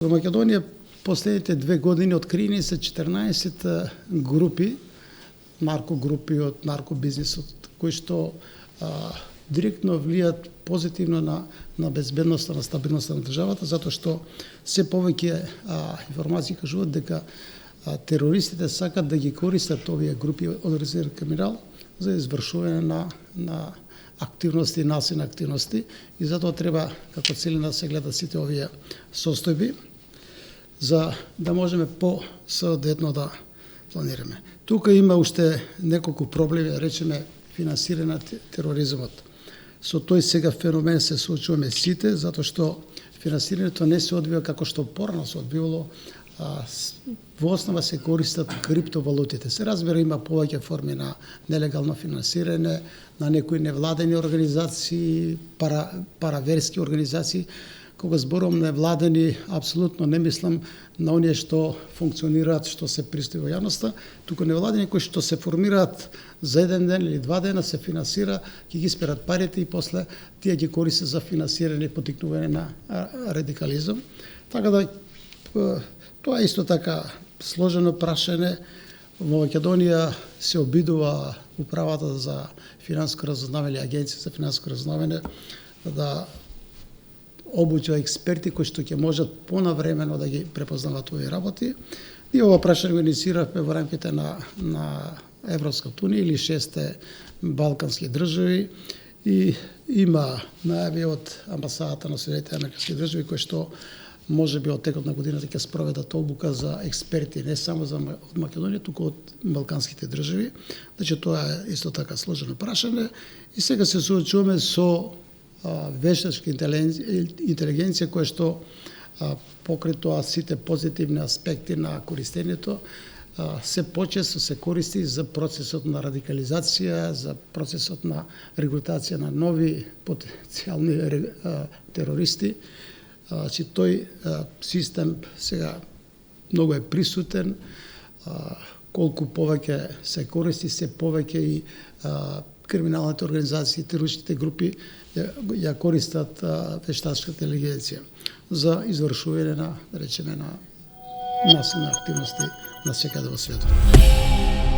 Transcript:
Во Македонија последните 2 години откриени се 14 групи, наркогрупи од наркобизнисот, кои што директно влијат позитивно на безбедноста, на стабилноста на државата, затоа што се повеќе информации кажуваат дека терористите сакат да ги користат овие групи организиран криминал за извршување на активности, насилни активности, и затоа треба како целина да се гледат сите овие состојби за да можеме по-соодветно да планираме. Тука има уште неколку проблеми, речеме финансирање на тероризмот. Со тој сега феномен се соочуваме сите, затоа што финансирањето не се одвива како што порано се одвивало. Во основа се користат криптовалутите. Се разбира, има повеќе форми на нелегално финансирање, на некои невладени организации, параверски организации. Кога зборувам невладени, апсолутно не мислам на оние што функционираат, што се пристају во јавноста, туку невладени кои што се формираат за 1 ден или 2 дена, се финансира, ќе ги сперат парите и после тие ги користат за финансирање и поттикнување на радикализам. Така да тоа е исто така сложено прашање. Во Македонија се обидува управата за финансиско разузнавање, агенција за финансиско разузнавање да обучува експерти кои што ќе можат понавремено да ги препознават овие работи. И ова прашање го иницииравме во рамките на Европската унија или 6 балкански држави, и има најави од амбасадата на Соединетите американски држави кои што може би од текот на годината ќе спроведат обука за експерти не само од Македонија, туку од балканските држави. Значи тоа е исто така сложено прашање и сега се соочуваме со вештачка интелигенција која што покрај тоа сите позитивни аспекти на користењето се почесто се користи за процесот на радикализација, за процесот на регрутација на нови потенцијални терористи. Значи тој систем сега многу е присутен, колку повеќе се користи, се повеќе и криминалните организации, терористичните групи ја користат вештачката интелигенција за извршување на, да речеме, на насилни активности на секаде во светот.